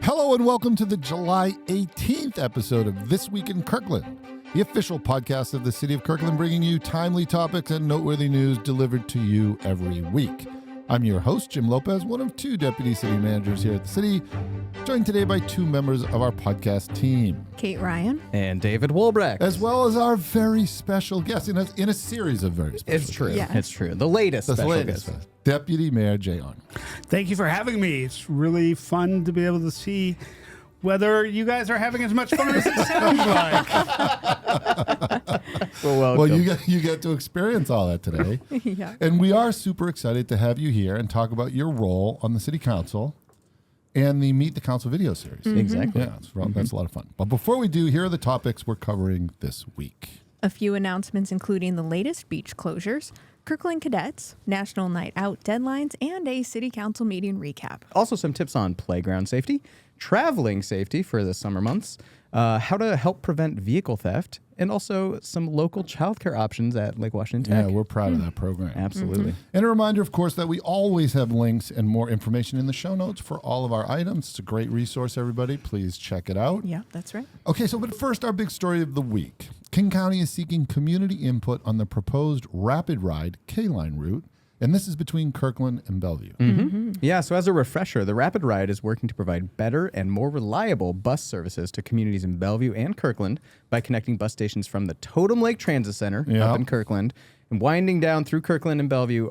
Hello and welcome to the July 18th episode of This Week in Kirkland, the official podcast of the City of Kirkland, bringing you timely topics and noteworthy news delivered to you every week. I'm your host, Jim Lopez, one of two deputy city managers here at the city, joined today by two members of our podcast team. Kate Ryan. And David Wolbrecht. As well as our very special guest in a series of very special It's true. Yeah. It's true. The latest special guest. Deputy Mayor Jay Arnold. Thank you for having me. It's really fun to be able to see whether you guys are having as much fun as it sounds like. Well, welcome. Well, you get to experience all that today. Yeah. And we are super excited to have you here and talk about your role on the City Council and the Meet the Council video series. Mm-hmm. Exactly. Yeah, that's a lot of fun. But before we do, here are the topics we're covering this week. A few announcements including the latest beach closures, Kirkland Cadets, National Night Out deadlines, and a City Council meeting recap. Also, some tips on playground safety, traveling safety for the summer months, how to help prevent vehicle theft, and also some local childcare options at Lake Washington Tech. Yeah, we're proud of that program. Absolutely. And a reminder, of course, that we always have links and more information in the show notes for all of our items. It's a great resource, everybody. Please check it out. Yeah, that's right. Okay, but first, our big story of the week. King County is seeking community input on the proposed RapidRide K Line route, and this is between Kirkland and Bellevue. Mm-hmm. Yeah, so as a refresher, the RapidRide is working to provide better and more reliable bus services to communities in Bellevue and Kirkland by connecting bus stations from the Totem Lake Transit Center up in Kirkland and winding down through Kirkland and Bellevue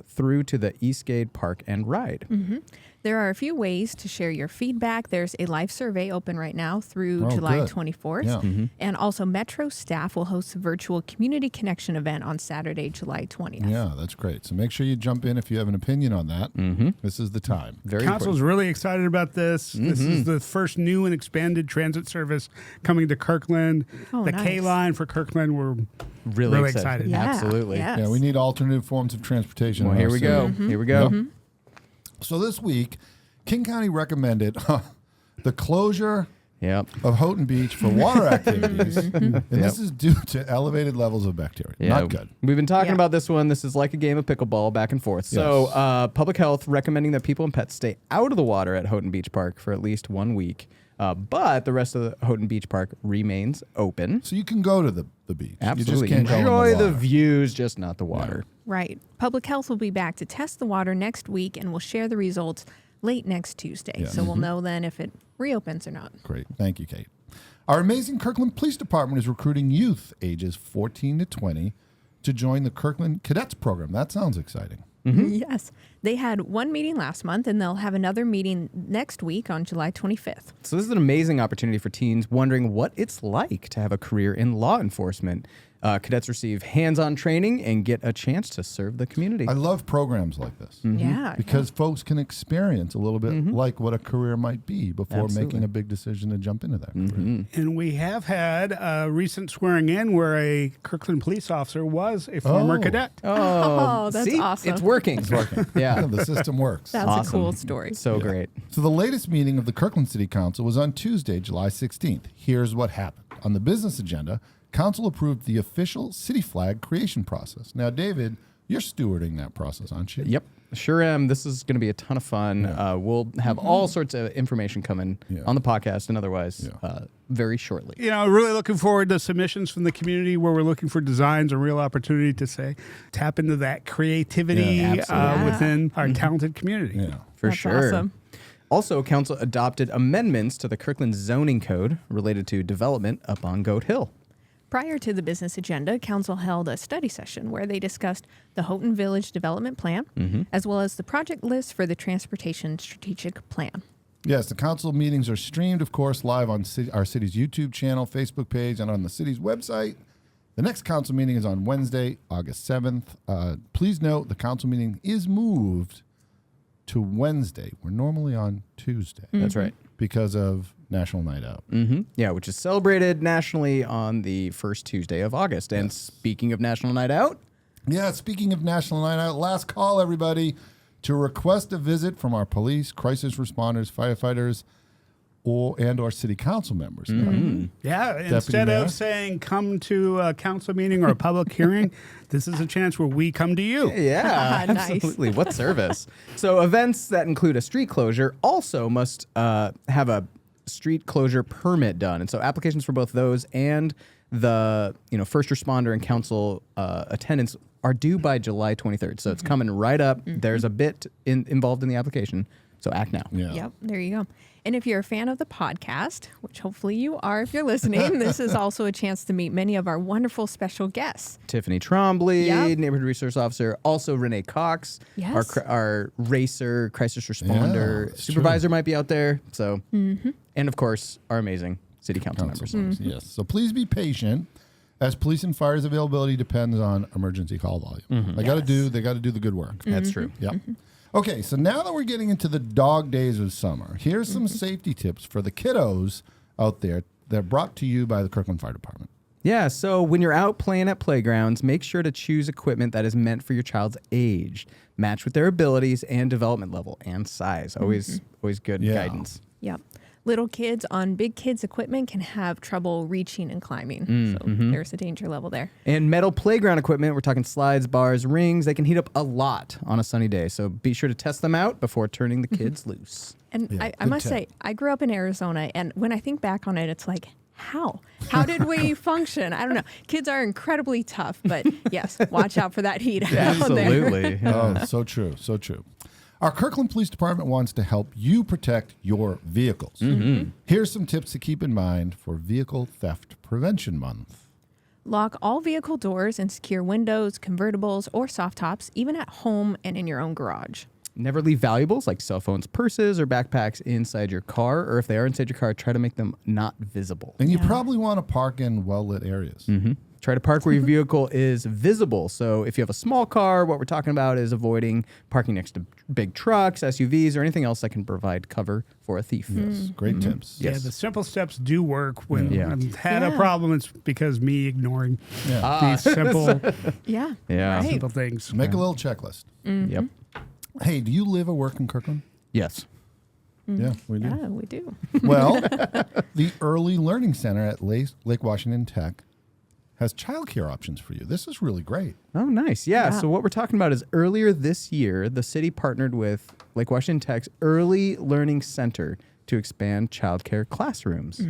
through to the Eastgate Park and Ride. Mm-hmm. There are a few ways to share your feedback. There's a live survey open right now through July 24th. Yeah. Mm-hmm. And also Metro staff will host a virtual community connection event on Saturday, July 20th. Yeah, that's great. So make sure you jump in if you have an opinion on that. Mm-hmm. This is the time. Very Council's really excited about this. Mm-hmm. This is the first new and expanded transit service coming to Kirkland. Oh, the nice. K Line for Kirkland, we're Really excited. Yeah, Absolutely. yes. Yeah, we need alternative forms of transportation. Well, in here our we city. go. Mm-hmm. Here we go. Yep. So this week, King County recommended the closure Yep. of Houghton Beach for water activities, and this is due to elevated levels of bacteria. Yeah, Not good. We've been talking Yeah. about this one. This is like a game of pickleball back and forth. So public health recommending that people and pets stay out of the water at Houghton Beach Park for at least 1 week. But the rest of the Houghton Beach Park remains open. So you can go to the beach. Absolutely. You just can't go in Enjoy the the water. views, just not the water. Right. Public Health will be back to test the water next week and will share the results late next Tuesday. Yeah. So we'll know then if it reopens or not. Great. Thank you, Kate. Our amazing Kirkland Police Department is recruiting youth ages 14 to 20 to join the Kirkland Cadets program. That sounds exciting. Mm-hmm. Yes. They had one meeting last month, and they'll have another meeting next week on July 25th. So this is an amazing opportunity for teens wondering what it's like to have a career in law enforcement. Cadets receive hands-on training and get a chance to serve the community. I love programs like this Yeah. because folks can experience a little bit like what a career might be before Absolutely. making a big decision to jump into that career. And we have had a recent swearing in where a Kirkland police officer was a former cadet. Oh, that's see? awesome. It's working. It's working. Yeah. The system works. That's Awesome. a cool story. So great. So the latest meeting of the Kirkland City Council was on Tuesday, July 16th. Here's what happened. On the business agenda, Council approved the official city flag creation process. Now, David, you're stewarding that process, aren't you? Yep. Sure am. This is going to be a ton of fun. We'll have all sorts of information coming on the podcast and otherwise very shortly. You know, really looking forward to submissions from the community where we're looking for designs, a real opportunity to say, tap into that creativity absolutely. within our talented community. Yeah. For That's sure. awesome. Also, Council adopted amendments to the Kirkland zoning code related to development up on Goat Hill. Prior to the business agenda, Council held a study session where they discussed the Houghton Village Development Plan, as well as the project list for the Transportation Strategic Plan. Yes, the council meetings are streamed, of course, live on our city's YouTube channel, Facebook page, and on the city's website. The next council meeting is on Wednesday, August 7th. Please note the council meeting is moved to Wednesday. We're normally on Tuesday. That's right. Because of National Night Out. Yeah, which is celebrated nationally on the first Tuesday of August. And speaking of National Night Out, Yeah, speaking of National Night Out, last call, everybody, to request a visit from our police, crisis responders, firefighters. or city council members. Yeah, instead Mayor? of saying come to a council meeting or a public hearing, this is a chance where we come to you. Yeah, Nice. absolutely. What service? So events that include a street closure also must have a street closure permit done. And so applications for both those and the first responder and council attendance are due by July 23rd. So it's coming right up. There's a bit involved in the application. So act now. Yeah. Yep, there you go. And if you're a fan of the podcast, which hopefully you are if you're listening, this is also a chance to meet many of our wonderful special guests. Tiffany Trombley, Yep. Neighborhood Resource Officer. Also Renee Cox, Yes. our racer, crisis responder. it's Supervisor might be out there. So, and of course, our amazing city council members. Yes. So please be patient, as police and fire's availability depends on emergency call volume. They got to do the good work. That's true. Yep. Okay, so now that we're getting into the dog days of summer, here's some safety tips for the kiddos out there that are brought to you by the Kirkland Fire Department. Yeah, so when you're out playing at playgrounds, make sure to choose equipment that is meant for your child's age, match with their abilities and development level and size. Always good guidance. Yep. Little kids on big kids' equipment can have trouble reaching and climbing. So there's a danger level there. And metal playground equipment, we're talking slides, bars, rings, they can heat up a lot on a sunny day. So be sure to test them out before turning the kids loose. And Yeah, I good must tip. say, I grew up in Arizona, and when I think back on it, it's like, how? How did we function? I don't know. Kids are incredibly tough, but yes, watch out for that heat out there. Absolutely. Oh, so true. So true. Our Kirkland Police Department wants to help you protect your vehicles. Here's some tips to keep in mind for Vehicle Theft Prevention Month. Lock all vehicle doors and secure windows, convertibles, or soft tops, even at home and in your own garage. Never leave valuables like cell phones, purses, or backpacks inside your car, or if they are inside your car, try to make them not visible. And you probably want to park in well-lit areas. Try to park where your vehicle is visible. So if you have a small car, what we're talking about is avoiding parking next to big trucks, SUVs, or anything else that can provide cover for a thief. Yes, great tips. Yeah, Yes. the simple steps do work. When Yeah. I've had a problem, it's because me ignoring Yeah. these simple Yeah. Yeah. Right. simple things. Make a little checklist. Yep. Hey, do you live or work in Kirkland? Yes. Yeah, we do. Yeah, we do. Well, the Early Learning Center at Lake Washington Tech has childcare options for you. This is really great. Oh, nice. Yeah. Yeah. So what we're talking about is earlier this year, the city partnered with Lake Washington Tech's Early Learning Center to expand childcare classrooms.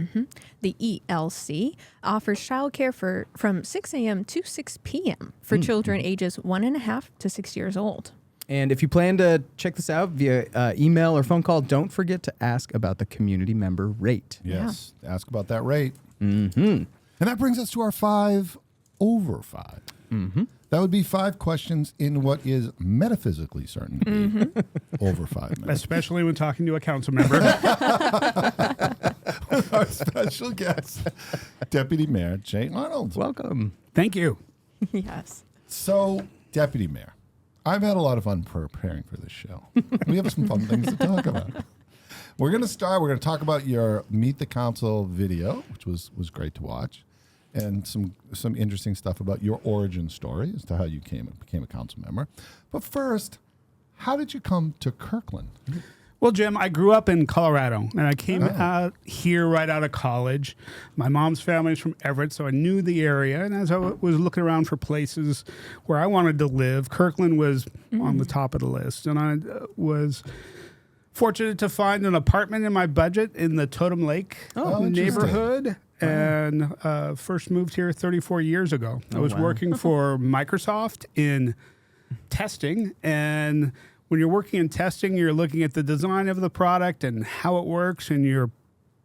The ELC offers childcare from 6 a.m. to 6 p.m. for children ages 1.5 to 6 years old. And if you plan to check this out via email or phone call, don't forget to ask about the community member rate. Yes. Ask about that rate. And that brings us to our 5 over 5. That would be 5 questions in what is metaphysically certain to be over 5 minutes. Especially when talking to a council member. Our special guest, Deputy Mayor Jay Arnold. Welcome. Thank you. Yes. So, Deputy Mayor, I've had a lot of fun preparing for this show. We have some fun things to talk about. We're going to talk about your Meet the Council video, which was great to watch, and some interesting stuff about your origin story as to how you became a council member. But first, how did you come to Kirkland? Well, Jim, I grew up in Colorado, and I came out here right out of college. My mom's family is from Everett, so I knew the area. And as I was looking around for places where I wanted to live, Kirkland was on the top of the list. And I was fortunate to find an apartment in my budget in the Totem Lake neighborhood. And first moved here 34 years ago. I was working for Microsoft in testing, and when you're working in testing, you're looking at the design of the product and how it works, and you're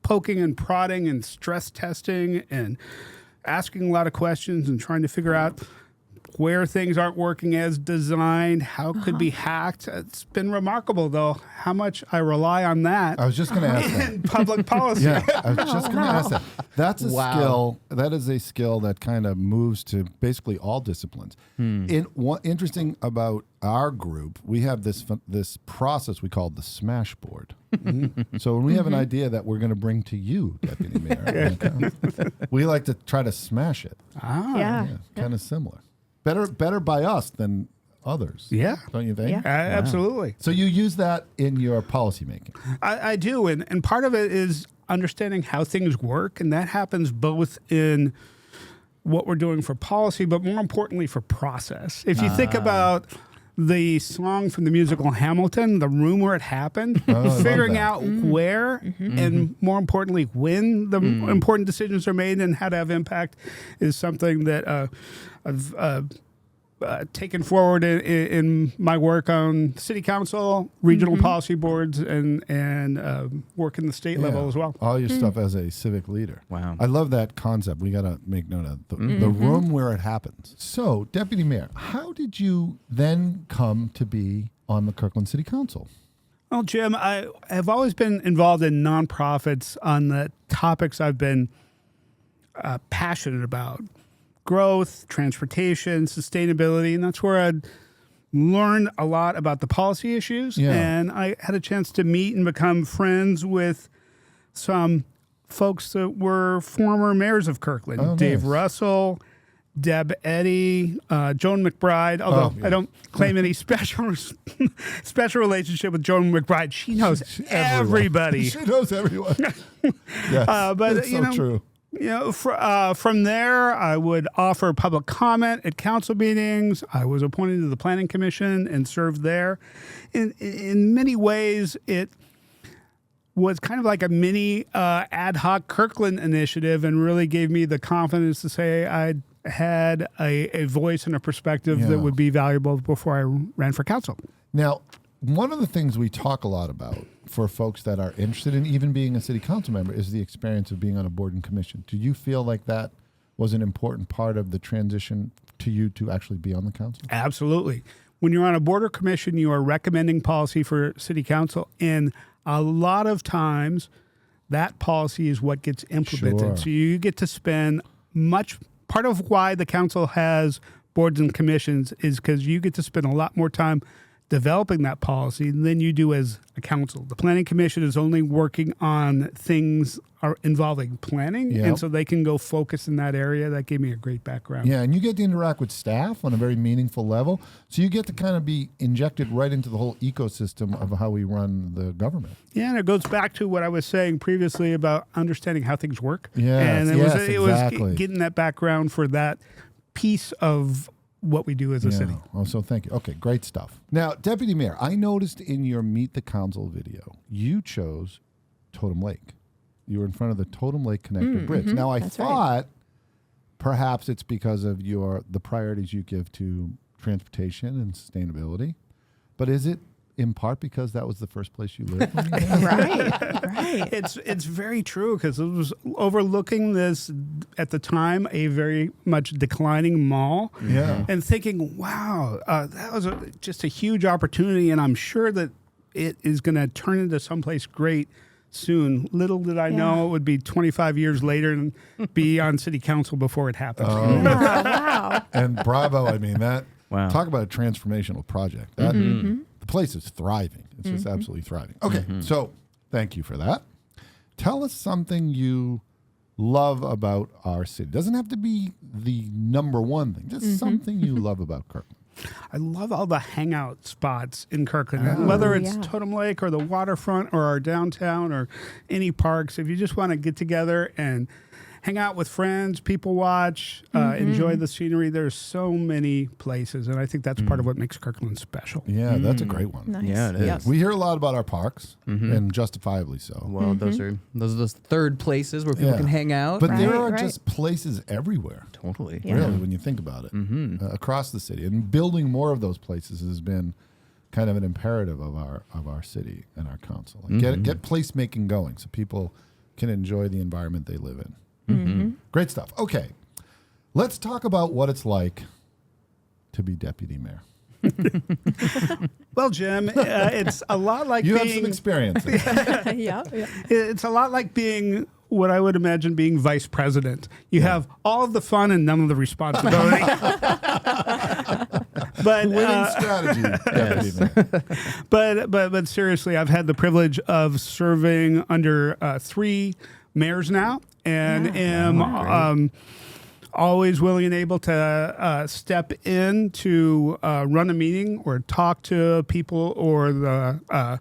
poking and prodding and stress testing and asking a lot of questions and trying to figure out where things aren't working as designed, how it could be hacked. It's been remarkable, though, how much I rely on that I was just going to ask that. in public policy. Yeah, I was just going to ask that. That's a skill. That is a skill that kind of moves to basically all disciplines. What interesting about our group, we have this process we call the smash board. So when we have an idea that we're going to bring to you, Deputy Mayor, we like to try to smash it. Yeah. Kind of similar. Better by us than others. Yeah. Don't you think? Yeah. Absolutely. So you use that in your policymaking. I do. And part of it is understanding how things work, and that happens both in what we're doing for policy, but more importantly for process. If you think about the song from the musical Hamilton, the room where it happened, figuring out where and more importantly when the important decisions are made and how to have impact is something that I've taken forward in my work on city council, regional policy boards, and work in the state level as well. All your stuff as a civic leader. Wow. I love that concept. We got to make note of the room where it happens. So, Deputy Mayor, how did you then come to be on the Kirkland City Council? Well, Jim, I have always been involved in nonprofits on the topics I've been passionate about. Growth, transportation, sustainability, and that's where I'd learned a lot about the policy issues. Yeah. And I had a chance to meet and become friends with some folks that were former mayors of Kirkland. Oh, Dave nice. Russell, Deb Eddy, Joan McBride, although I don't claim any special relationship with Joan McBride. She knows everybody. She knows everyone. Yes, But that's you so know, true. You know, from there, I would offer public comment at council meetings. I was appointed to the Planning Commission and served there. In many ways, it was kind of like a mini ad hoc Kirkland initiative and really gave me the confidence to say I had a voice and a perspective that would be valuable before I ran for council. Now, one of the things we talk a lot about for folks that are interested in even being a city council member is the experience of being on a board and commission. Do you feel like that was an important part of the transition to you to actually be on the council? Absolutely. When you're on a board or commission, you are recommending policy for city council, and a lot of times that policy is what gets implemented. Sure. So you get to spend part of why the council has boards and commissions is because you get to spend a lot more time developing that policy than you do as a council. The Planning Commission is only working on things involving planning, and so they can go focus in that area. That gave me a great background. Yeah, and you get to interact with staff on a very meaningful level, so you get to kind of be injected right into the whole ecosystem of how we run the government. Yeah, and it goes back to what I was saying previously about understanding how things work. Yes, and it exactly. was getting that background for that piece of what we do as a city. Oh, so thank you. Okay, great stuff. Now, Deputy Mayor, I noticed in your Meet the Council video, you chose Totem Lake. You were in front of the Totem Lake Connector Bridge. Now, I thought perhaps it's because of the priorities you give to transportation and sustainability, but is it in part because that was the first place you lived? Right. It's very true because it was overlooking this at the time a very much declining mall. Yeah. And thinking, wow, that was just a huge opportunity, and I'm sure that it is going to turn into someplace great soon. Little did I know it would be 25 years later and be on city council before it happened. Oh. Wow. And bravo, I mean, that, Wow. talk about a transformational project. That, the place is thriving. It's just absolutely thriving. Okay, so thank you for that. Tell us something you love about our city. Doesn't have to be the number one thing, just something you love about Kirkland. I love all the hangout spots in Kirkland, whether it's Totem Lake or the waterfront or our downtown or any parks. If you just want to get together and hang out with friends, people watch, enjoy the scenery, there's so many places, and I think that's part of what makes Kirkland special. Yeah, that's a great one. Nice. Yeah, it is. Yep. We hear a lot about our parks, and justifiably so. Well, those are those third places where people can hang out. But there Right, are right. just places everywhere, Totally. Yeah. really, when you think about it, across the city. And building more of those places has been kind of an imperative of our city and our council. Like get placemaking going so people can enjoy the environment they live in. Great stuff. Okay, let's talk about what it's like to be deputy mayor. Well, Jim, it's a lot like You being... have some experience. Yeah. It's a lot like being what I would imagine being vice president. You have all of the fun and none of the responsibility. But Winning strategy, deputy mayor. but seriously, I've had the privilege of serving under 3 mayors now, and am always willing and able to step in to run a meeting or talk to people or the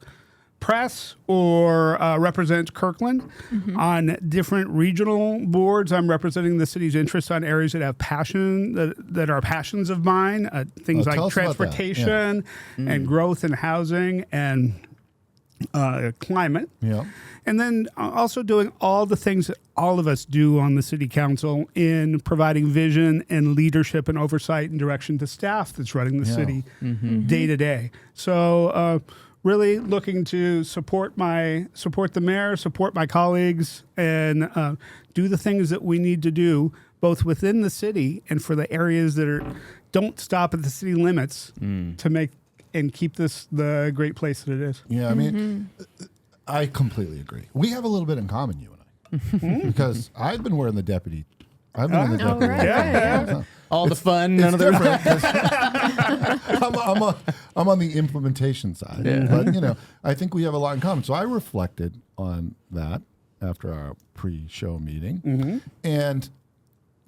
press or represent Kirkland. On different regional boards, I'm representing the city's interests on areas that have passion, that are passions of mine, things like transportation and growth and housing and climate. Yeah. And then also doing all the things that all of us do on the city council in providing vision and leadership and oversight and direction to staff that's running the city day to day. So really looking to support the mayor, support my colleagues, and do the things that we need to do both within the city and for the areas that don't stop at the city limits to make and keep this the great place that it is. Yeah, I mean, I completely agree. We have a little bit in common, you and I, because I've been wearing the deputy. I've been in the deputy. Right. Yeah. All the fun, none of the different. I'm on the implementation side, but I think we have a lot in common. So I reflected on that after our pre-show meeting, and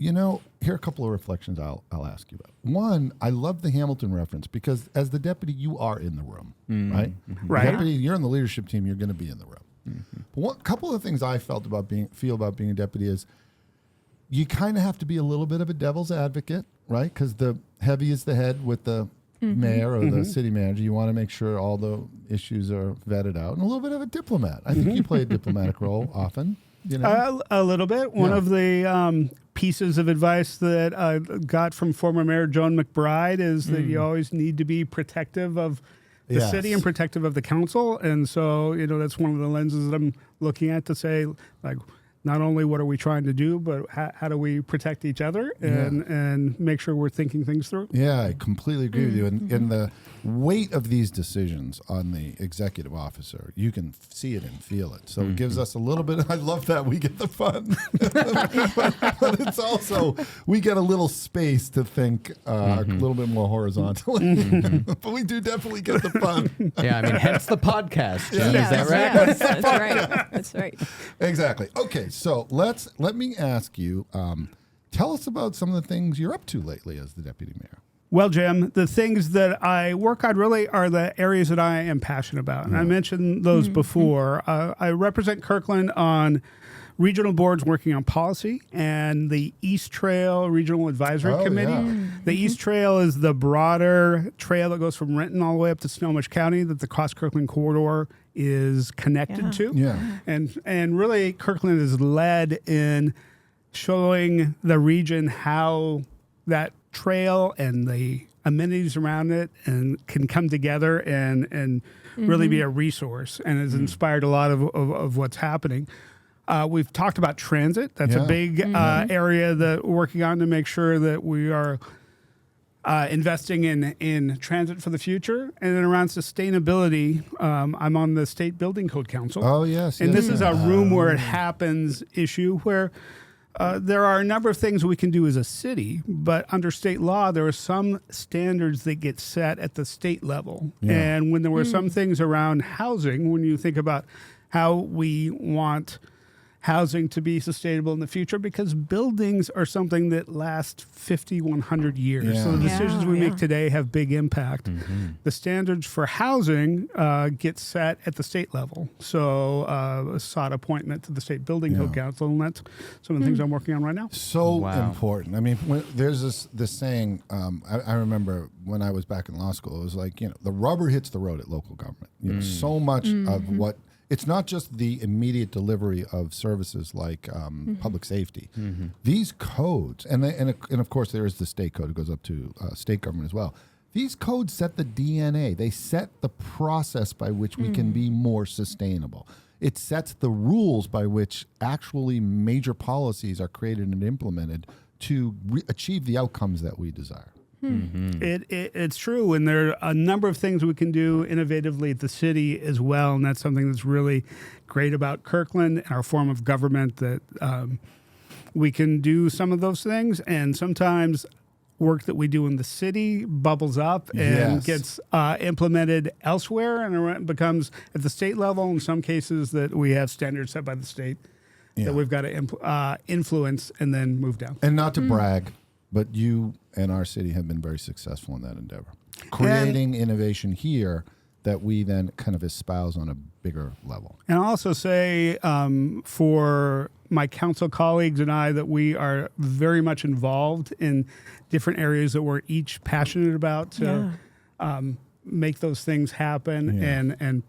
here are a couple of reflections I'll ask you about. One, I love the Hamilton reference because as the deputy, you are in the room, right? Right. Deputy, you're in the leadership team. You're going to be in the room. But one couple of things I feel about being a deputy is you kind of have to be a little bit of a devil's advocate, right? Because the heavy is the head with the mayor or the city manager. You want to make sure all the issues are vetted out, and a little bit of a diplomat. I think you play a diplomatic role often. A little bit. One of the pieces of advice that I got from former Mayor Joan McBride is that you always need to be protective of the city and protective of the council. And so, that's one of the lenses that I'm looking at to say, like, not only what are we trying to do, but how do we protect each other and make sure we're thinking things through? Yeah, I completely agree with you. And the weight of these decisions on the executive officer, you can see it and feel it. So it gives us a little bit. I love that we get the fun, but it's also we get a little space to think a little bit more horizontally. But we do definitely get the fun. Yeah, I mean, hence the podcast. Jim. Yeah, Is that right? Yeah, that's right. That's right. Exactly. Okay, so let me ask you. Tell us about some of the things you're up to lately as the deputy mayor. Well, Jim, the things that I work on really are the areas that I am passionate about. And I mentioned those before. I represent Kirkland on regional boards working on policy and the East Trail Regional Advisory Committee. Yeah. The East Trail is the broader trail that goes from Renton all the way up to Snohomish County that the Cross-Kirkland Corridor is connected to. Yeah. And really, Kirkland is led in showing the region how that trail and the amenities around it and can come together and really be a resource, and has inspired a lot of what's happening. We've talked about transit. That's a big area that we're working on to make sure that we are investing in transit for the future. And then around sustainability, I'm on the State Building Code Council. Oh, yes. And this is a room where it happens issue where there are a number of things we can do as a city, but under state law, there are some standards that get set at the state level. Yeah. And when there were some things around housing, when you think about how we want housing to be sustainable in the future, because buildings are something that last 50, 100 years. Yeah. So the decisions we make today have big impact. The standards for housing get set at the state level. So a sought appointment to the State Building Code Council, and that's some of the things I'm working on right now. So important. I mean, there's this saying, I remember when I was back in law school, it was like, the rubber hits the road at local government. So much of what it's not just the immediate delivery of services like public safety. These codes, and of course there is the state code that goes up to state government as well. These codes set the DNA. They set the process by which we can be more sustainable. It sets the rules by which actually major policies are created and implemented to achieve the outcomes that we desire. It's true, and there are a number of things we can do innovatively at the city as well, and that's something that's really great about Kirkland and our form of government, that we can do some of those things, and sometimes work that we do in the city bubbles up and gets implemented elsewhere, and it becomes at the state level. In some cases that we have standards set by the state that we've got to influence and then move down. And not to brag, but you and our city have been very successful in that endeavor, creating innovation here that we then kind of espouse on a bigger level. And I'll also say for my council colleagues and I that we are very much involved in different areas that we're each passionate about to make those things happen and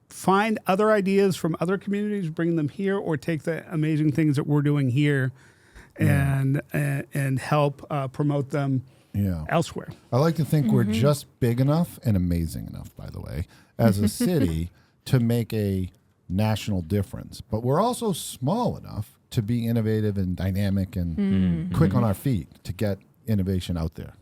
find other ideas from other communities, bring them here, or take the amazing things that we're doing here and help promote them elsewhere. I like to think we're just big enough and amazing enough, by the way, as a city to make a national difference. But we're also small enough to be innovative and dynamic and quick on our feet to get innovation out there.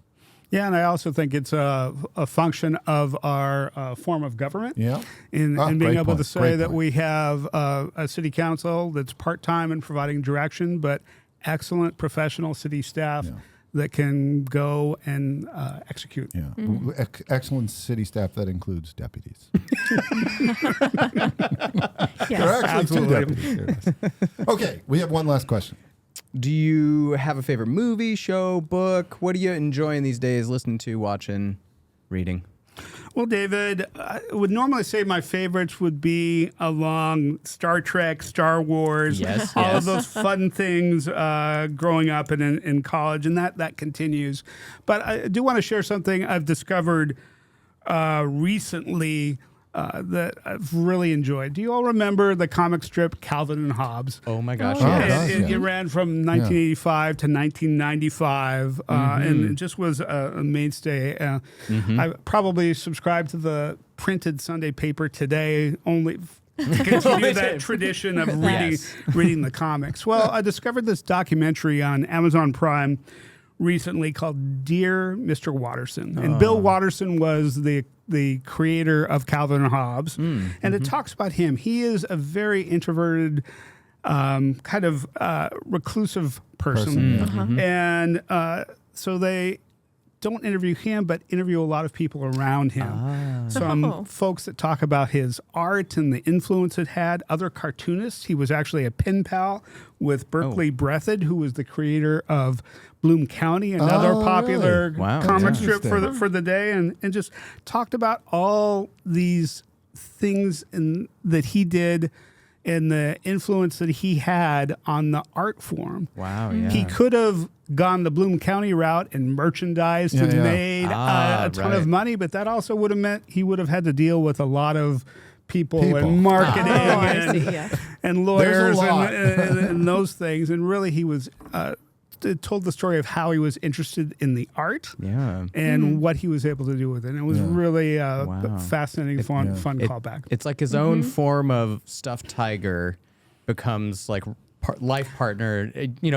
Yeah, and I also think it's a function of our form of government. Yeah, in being able to say that we have a city council that's part-time and providing direction, but excellent professional city staff that can go and execute. Yeah, excellent city staff that includes deputies. There are actually two deputies. Okay, we have one last question. Do you have a favorite movie, show, book? What are you enjoying these days, listening to, watching, reading? Well, David, I would normally say my favorites would be along Star Trek, Star Wars, all of those fun things growing up and in college, and that continues. But I do want to share something I've discovered recently that I've really enjoyed. Do you all remember the comic strip Calvin and Hobbes? Oh my gosh, It ran from 1985 to 1995, and it just was a mainstay. I probably subscribed to the printed Sunday paper today only to continue that tradition of reading the comics. Well, I discovered this documentary on Amazon Prime recently called Dear Mr. Watterson. And Bill Watterson was the creator of Calvin and Hobbes. And it talks about him. He is a very introverted, kind of reclusive person. And so they don't interview him, but interview a lot of people around him. Some folks that talk about his art and the influence it had, other cartoonists. He was actually a pen pal with Berkeley Breathed, who was the creator of Bloom County, another popular comic strip for the day, and just talked about all these things that he did and the influence that he had on the art form. Wow, yeah. He could have gone the Bloom County route and merchandised and made a ton of money, but that also would have meant he would have had to deal with a lot of people. And marketing and lawyers and those things. And really he was... it told the story of how he was interested in the art and what he was able to do with it. And it was really fascinating, fun callback. It's like his own form of stuffed tiger becomes like life partner,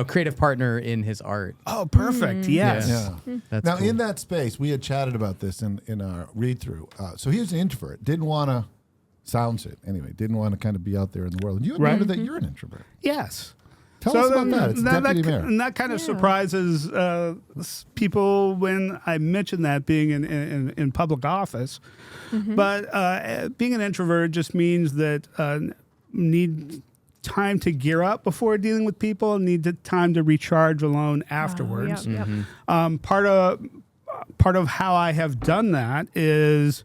creative partner in his art. Oh, perfect. Yes. Yeah. That's cool. In that space, we had chatted about this in our read through. So he was an introvert, didn't want to sound it anyway, didn't want to kind of be out there in the world. And you admitted that you're an introvert. Yes. Tell us about that. It's deputy mayor. And that kind of surprises people when I mention that being in public office. But being an introvert just means that need time to gear up before dealing with people and need time to recharge alone afterwards. Part of how I have done that is...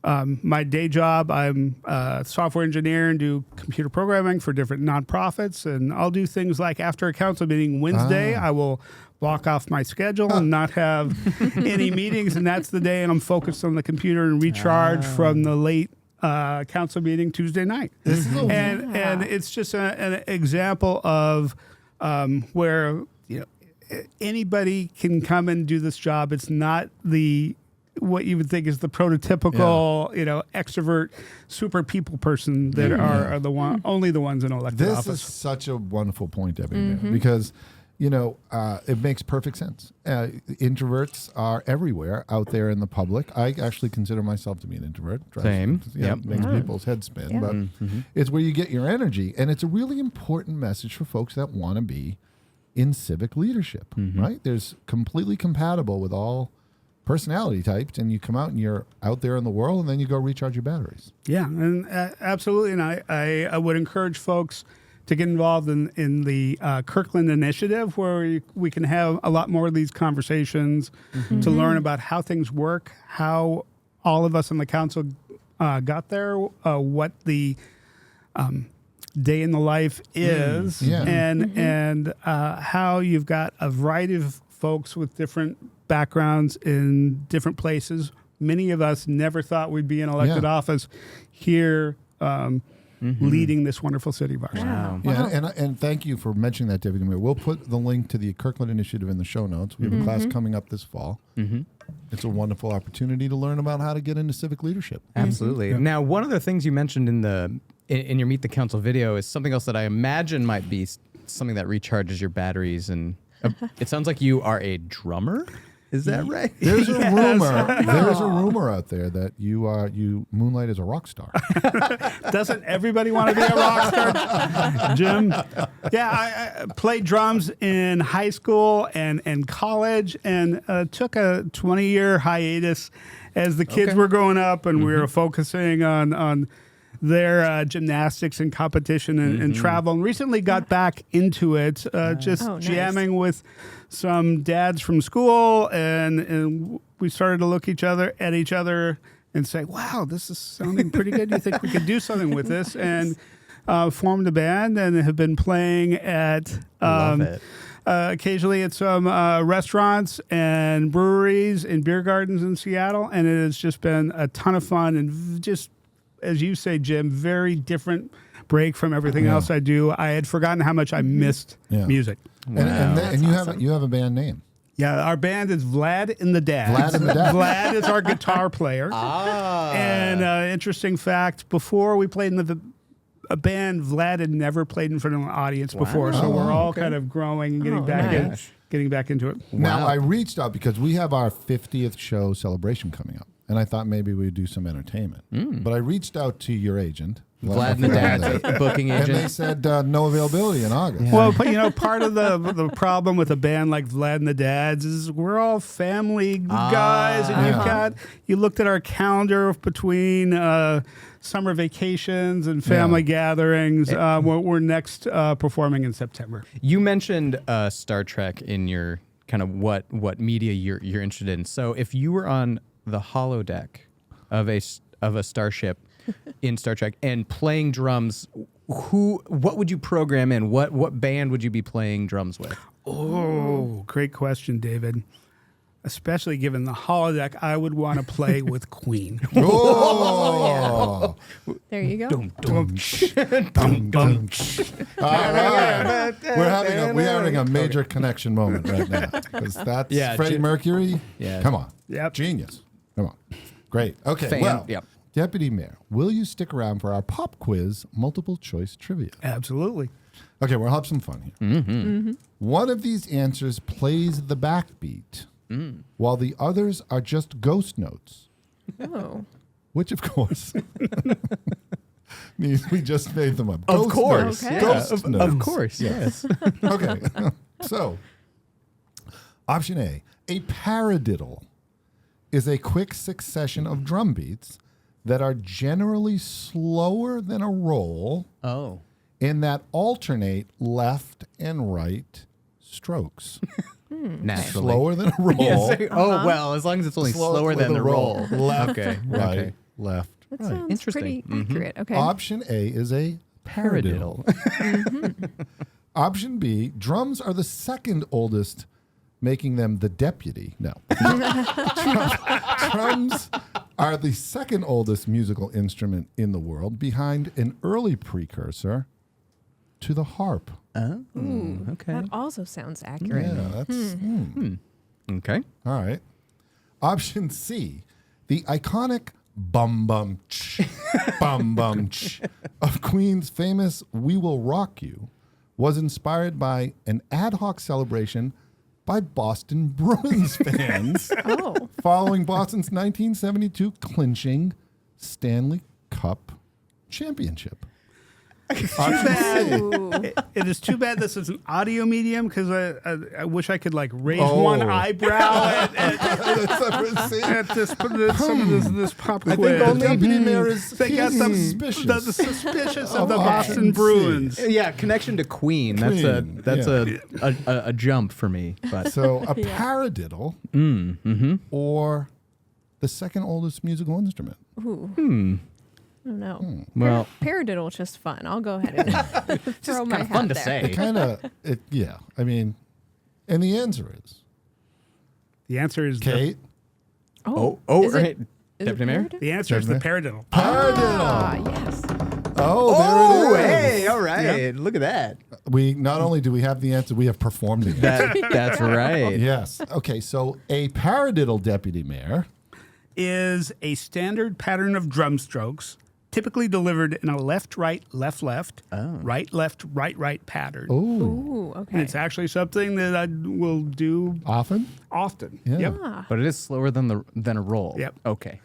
my day job, I'm a software engineer and do computer programming for different nonprofits. And I'll do things like after a council meeting Wednesday, I will block off my schedule and not have any meetings. And that's the day I'm focused on the computer and recharge from the late council meeting Tuesday night. And it's just an example of where anybody can come and do this job. It's not what you would think is the prototypical, extrovert, super people person that are only the ones in elected office. This is such a wonderful point, Debbie, because, it makes perfect sense. Introverts are everywhere out there in the public. I actually consider myself to be an introvert. Same. Makes people's heads spin, but it's where you get your energy. And it's a really important message for folks that want to be in civic leadership, right? There's completely compatible with all personality types, and you come out and you're out there in the world, and then you go recharge your batteries. Yeah, and absolutely. And I would encourage folks to get involved in the Kirkland initiative, where we can have a lot more of these conversations to learn about how things work, how all of us on the council got there, what the day in the life is, and how you've got a variety of folks with different backgrounds in different places. Many of us never thought we'd be in elected office here leading this wonderful city of ours. Wow. Yeah, and thank you for mentioning that, David. We'll put the link to the Kirkland Initiative in the show notes. We have a class coming up this fall. It's a wonderful opportunity to learn about how to get into civic leadership. Absolutely. Yeah. Now, one of the things you mentioned in your Meet the Council video is something else that I imagine might be something that recharges your batteries. And it sounds like you are a drummer. Is that right? There's a rumor. There's a rumor out there that you moonlight as a rock star. Doesn't everybody want to be a rock star, Jim? Yeah, I played drums in high school and college, and took a 20-year hiatus as the kids were growing up, and we were focusing on their gymnastics and competition and travel, and recently got back into it, jamming with some dads from school, and we started to look at each other and say, wow, this is sounding pretty good. Do you think we could do something with this? And formed a band and have been playing at occasionally at some restaurants and breweries and beer gardens in Seattle, and it has just been a ton of fun and just, as you say, Jim, very different break from everything else I do. I had forgotten how much I missed music. Wow. And you have a band name. Yeah, our band is Vlad and the Dads. Vlad and the Dads. Vlad is our guitar player. And interesting fact, before we played in a band, Vlad had never played in front of an audience before, so we're all kind of growing and getting back into it. Now, I reached out because we have our 50th show celebration coming up, and I thought maybe we'd do some entertainment. But I reached out to your agent, Vlad and the Dads, booking agent. And they said no availability in August. Yeah. Well, but part of the problem with a band like Vlad and the Dads is we're all family guys, and you looked at our calendar between summer vacations and family gatherings. We're next performing in September. You mentioned Star Trek in your kind of what media you're interested in. So if you were on the holodeck of a starship in Star Trek and playing drums, what would you program in? What band would you be playing drums with? Oh, great question, David. Especially given the holodeck, I would want to play with Queen. Oh, there you go. We're having a major connection moment right now because that's Freddie Mercury. Yeah. Come on, Yep. Genius. Come on, great. Okay, Deputy Mayor, will you stick around for our pop quiz multiple choice trivia? Absolutely. Okay, we'll have some fun here. One of these answers plays the backbeat, while the others are just ghost notes. Oh. Which, of course, means we just made them up. Of course. Okay. Ghost notes. Of course, yes. Okay. So, option A paradiddle is a quick succession of drum beats that are generally slower than a roll and that alternate left and right strokes. Naturally. Slower than a roll. Well, as long as it's only slower than the roll. Left, Okay. right, Okay. left, That right. sounds Interesting. pretty accurate. Okay. Option A is a paradiddle. Option B, drums are the second oldest, making them the deputy. No. Drums are the second oldest musical instrument in the world, behind an early precursor to the harp. Oh, okay. That also sounds accurate. Yeah, that's... Okay. All right. Option C, the iconic bum bum ch, bum bum ch of Queen's famous We Will Rock You was inspired by an ad hoc celebration by Boston Bruins fans following Boston's 1972 clinching Stanley Cup championship. It is too bad this is an audio medium because I wish I could raise one eyebrow at this pop quiz. I think only Deputy Mayor is suspicious of the Boston Bruins. Yeah, connection to Queen. That's a jump for me. But So a paradiddle or the second oldest musical instrument? Ooh. I don't know. Well, Paradiddle is just fun. I'll go ahead and throw my hat fun to there. say. It kind of, yeah. I mean, and the answer is The answer is Kate. Is right. it Deputy Mayor? paradiddle? The answer is the paradiddle. Paradiddle. Yes. Oh, there it is. Hey, all right. Look at that. We not only do we have the answer, we have performed the answer. That's right. Yes. Okay. So a paradiddle, Deputy Mayor. Is a standard pattern of drum strokes, typically delivered in a left-right, left-left, right-left, right-right pattern. Oh, Ooh, And okay. it's actually something that I will do often. often. Yeah. Yep. But it is slower than a roll. Yep. Okay.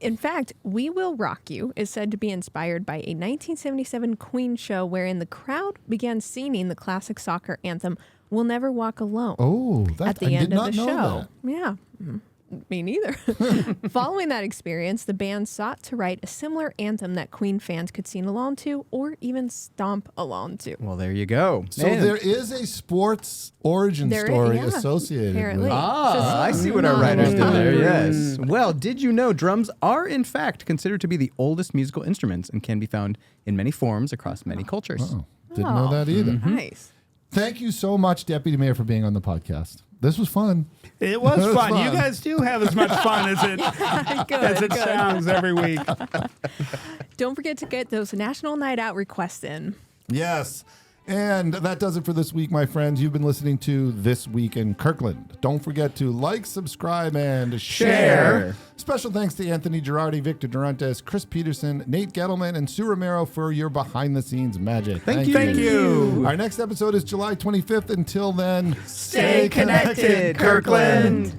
In fact, We Will Rock You is said to be inspired by a 1977 Queen show wherein the crowd began singing the classic soccer anthem, We'll Never Walk Alone. Oh, that at the I end did of not the know show. that. Yeah. Me neither. Following that experience, the band sought to write a similar anthem that Queen fans could sing along to or even stomp along to. Well, there you go. So Man. there is a sports origin There is- story yeah, associated apparently. with it. I see what our writers did there. Yes. Well, did you know drums are in fact considered to be the oldest musical instruments and can be found in many forms across many cultures? Oh, didn't know that either. Nice. Thank you so much, Deputy Mayor, for being on the podcast. This was fun. It was It was fun. fun. You guys do have as much fun as it sounds every week. Don't forget to get those National Night Out requests in. Yes. And that does it for this week, my friends. You've been listening to This Week in Kirkland. Don't forget to like, subscribe, and share. Special thanks to Anthony Girardi, Victor Durantes, Chris Peterson, Nate Gettleman, and Sue Romero for your behind-the-scenes magic. Thank you. Thank you. Our next episode is July 25th. Until then, Stay connected, Kirkland.